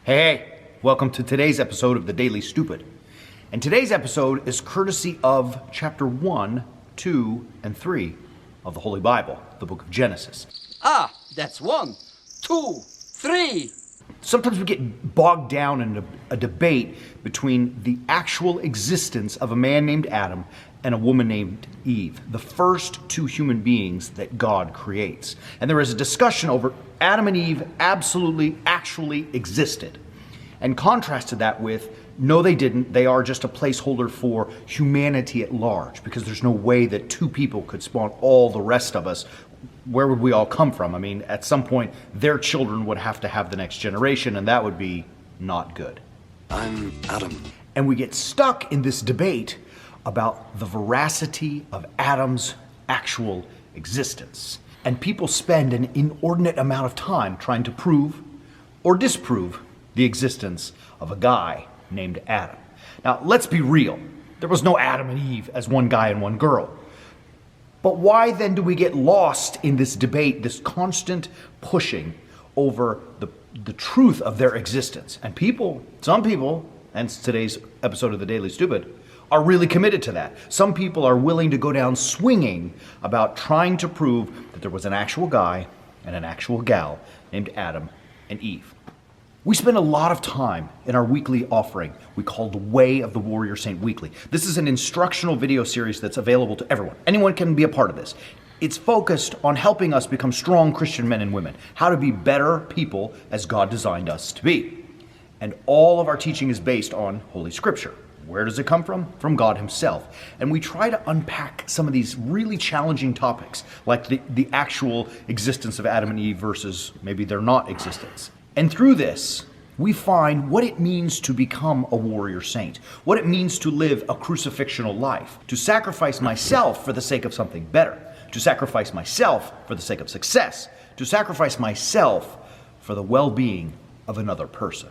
Hey, welcome to today's episode of The Daily Stupid. And today's episode is courtesy of chapter 1, 2, and 3 of the Holy Bible, the book of Genesis. Ah, that's 1, 2, 3. Sometimes we get bogged down in a debate between the actual existence of a man named Adam and a woman named Eve, the first two human beings that God creates. And there is a discussion over Adam and Eve actually existed. And contrasted that with, no, they didn't. They are just a placeholder for humanity at large, because there's no way that two people could spawn all the rest of us. Where would we all come from? I mean, at some point, their children would have to have the next generation, and that would be not good. I'm Adam. And we get stuck in this debate about the veracity of Adam's actual existence. And people spend an inordinate amount of time trying to prove or disprove the existence of a guy named Adam. Now, let's be real. There was no Adam and Eve as one guy and one girl. But why then do we get lost in this debate, this constant pushing over the truth of their existence? And some people, and today's episode of The Daily Stupid, are really committed to that. Some people are willing to go down swinging about trying to prove that there was an actual guy and an actual gal named Adam and Eve. We spend a lot of time in our weekly offering we call the Way of the Warrior Saint Weekly. This is an instructional video series that's available to everyone. Anyone can be a part of this. It's focused on helping us become strong Christian men and women, how to be better people as God designed us to be. And all of our teaching is based on Holy Scripture. Where does it come from? From God Himself. And we try to unpack some of these really challenging topics, like the actual existence of Adam and Eve versus maybe their not existence. And through this, we find what it means to become a warrior saint, what it means to live a crucifixional life, to sacrifice myself for the sake of something better, to sacrifice myself for the sake of success, to sacrifice myself for the well-being of another person.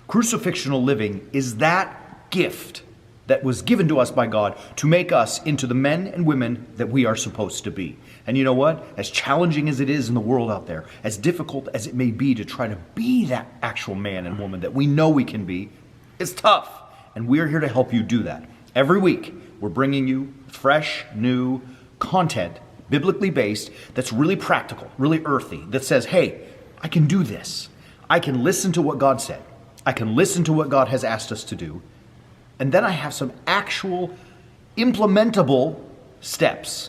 Crucifixional living is that gift that was given to us by God to make us into the men and women that we are supposed to be. And you know what? As challenging as it is in the world out there, as difficult as it may be to try to be that actual man and woman that we know we can be, it's tough. And we're here to help you do that. Every week, we're bringing you fresh, new content, biblically based, that's really practical, really earthy, that says, hey, I can do this. I can listen to what God said. I can listen to what God has asked us to do. And then I have some actual implementable steps.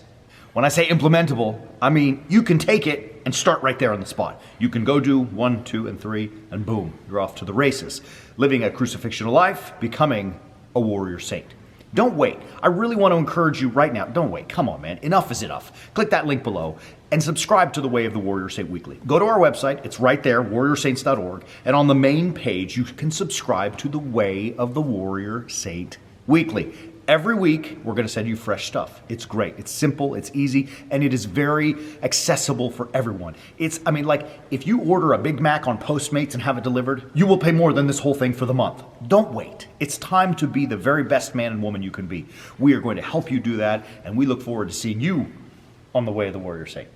When I say implementable, I mean you can take it and start right there on the spot. You can go do 1, 2, and 3, and boom, you're off to the races. Living a crucifixional life, becoming a warrior saint. Don't wait. I really want to encourage you right now. Don't wait. Come on, man. Enough is enough. Click that link below and subscribe to the Way of the Warrior Saint Weekly. Go to our website. It's right there, warriorsaints.org. And on the main page, you can subscribe to the Way of the Warrior Saint Weekly. Every week, we're going to send you fresh stuff. It's great. It's simple. It's easy. And it is very accessible for everyone. If you order a Big Mac on Postmates and have it delivered, you will pay more than this whole thing for the month. Don't wait. It's time to be the very best man and woman you can be. We are going to help you do that. And we look forward to seeing you on the Way of the Warrior Saint.